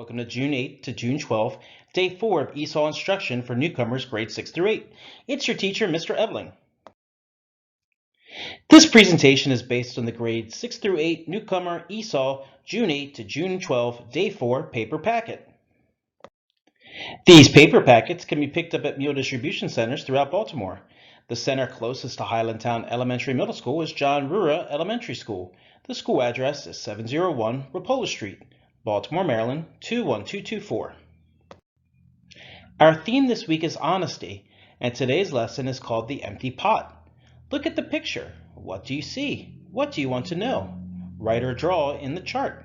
Welcome to June 8th to June 12th, Day 4 of ESOL instruction for newcomers grades 6 through 8. It's your teacher, Mr. Ebeling. This presentation is based on the grade 6 through 8 newcomer ESOL June 8 to June 12, Day 4 paper packet. These paper packets can be picked up at meal distribution centers throughout Baltimore. The center closest to Highlandtown Elementary Middle School is John Rura Elementary School. The school address is 701 Rapola Street, Baltimore, Maryland 21224. Our theme this week is honesty, and today's lesson is called The Empty Pot. Look at the picture. What do you see? What do you want to know? Write or draw in the chart.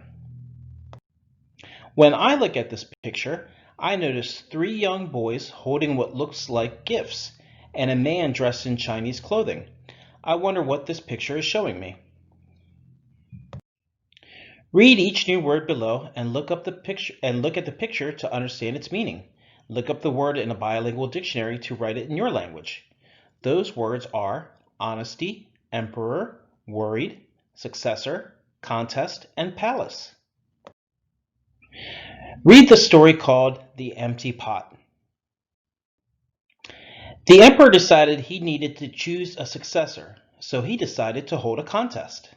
When I look at this picture, I notice 3 young boys holding what looks like gifts and a man dressed in Chinese clothing. I wonder what this picture is showing me. Read each new word below and look at the picture to understand its meaning. Look up the word in a bilingual dictionary to write it in your language. Those words are honesty, emperor, worried, successor, contest, and palace. Read the story called The Empty Pot. The emperor decided he needed to choose a successor, so he decided to hold a contest.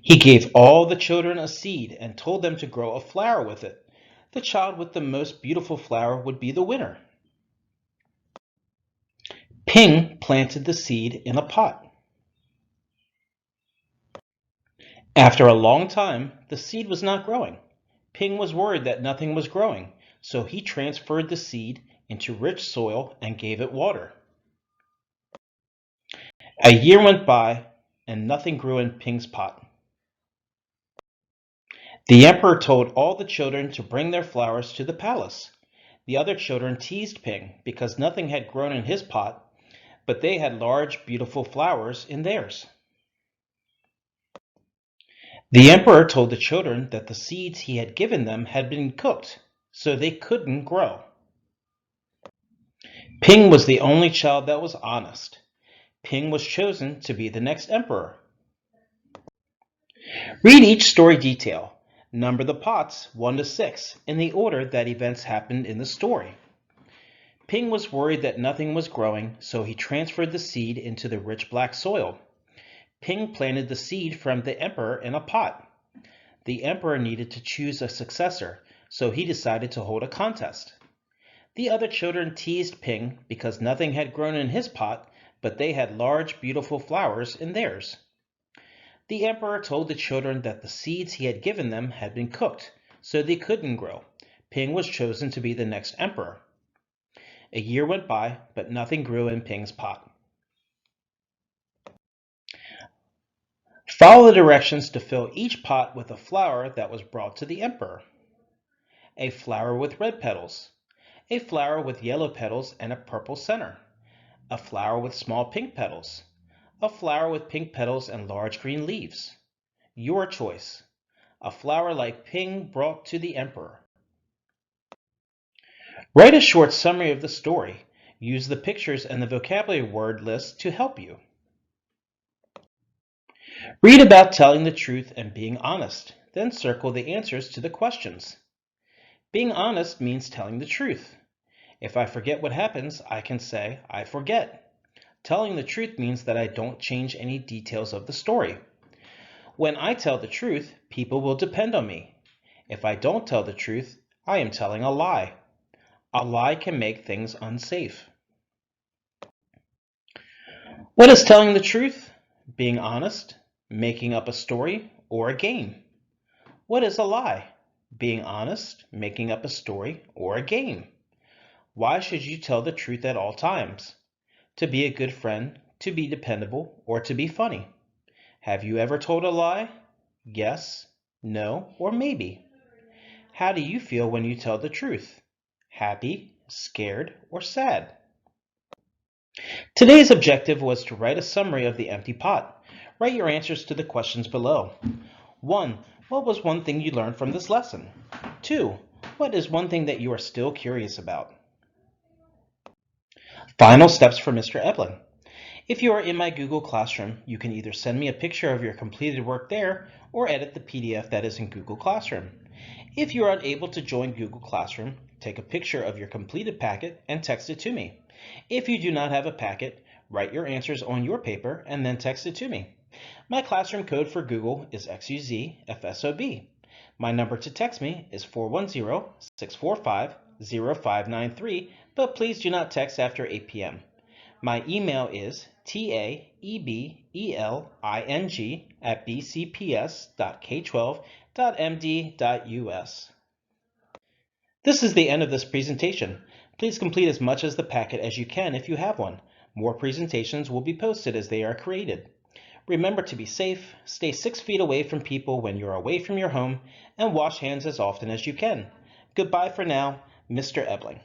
He gave all the children a seed and told them to grow a flower with it. The child with the most beautiful flower would be the winner. Ping planted the seed in a pot. After a long time, the seed was not growing. Ping was worried that nothing was growing, so he transferred the seed into rich soil and gave it water. A year went by and nothing grew in Ping's pot. The emperor told all the children to bring their flowers to the palace. The other children teased Ping because nothing had grown in his pot, but they had large, beautiful flowers in theirs. The emperor told the children that the seeds he had given them had been cooked, so they couldn't grow. Ping was the only child that was honest. Ping was chosen to be the next emperor. Read each story detail. Number the pots 1 to 6 in the order that events happened in the story. Ping was worried that nothing was growing, so he transferred the seed into the rich black soil. Ping planted the seed from the emperor in a pot. The emperor needed to choose a successor, so he decided to hold a contest. The other children teased Ping because nothing had grown in his pot, but they had large, beautiful flowers in theirs. The emperor told the children that the seeds he had given them had been cooked, so they couldn't grow. Ping was chosen to be the next emperor. A year went by, but nothing grew in Ping's pot. Follow the directions to fill each pot with a flower that was brought to the emperor. A flower with red petals. A flower with yellow petals and a purple center. A flower with small pink petals. A flower with pink petals and large green leaves. Your choice. A flower like Ping brought to the emperor. Write a short summary of the story. Use the pictures and the vocabulary word list to help you. Read about telling the truth and being honest, then circle the answers to the questions. Being honest means telling the truth. If I forget what happens, I can say, I forget. Telling the truth means that I don't change any details of the story. When I tell the truth, people will depend on me. If I don't tell the truth, I am telling a lie. A lie can make things unsafe. What is telling the truth? Being honest, making up a story, or a game. What is a lie? Being honest, making up a story, or a game. Why should you tell the truth at all times? To be a good friend, to be dependable, or to be funny. Have you ever told a lie? Yes, no, or maybe. How do you feel when you tell the truth? Happy, scared, or sad? Today's objective was to write a summary of the empty pot. Write your answers to the questions below. 1. What was one thing you learned from this lesson? 2. What is one thing that you are still curious about? Final steps for Mr. Ebeling. If you are in my Google Classroom, you can either send me a picture of your completed work there or edit the PDF that is in Google Classroom. If you are unable to join Google Classroom, take a picture of your completed packet and text it to me. If you do not have a packet, write your answers on your paper and then text it to me. My classroom code for Google is XUZFSOB. My number to text me is 410-645-0593, but please do not text after 8 p.m. My email is taebeling@bcps.k12.md.us. This is the end of this presentation. Please complete as much as the packet as you can if you have one. More presentations will be posted as they are created. Remember to be safe, stay 6 feet away from people when you're away from your home, and wash hands as often as you can. Goodbye for now, Mr. Ebeling.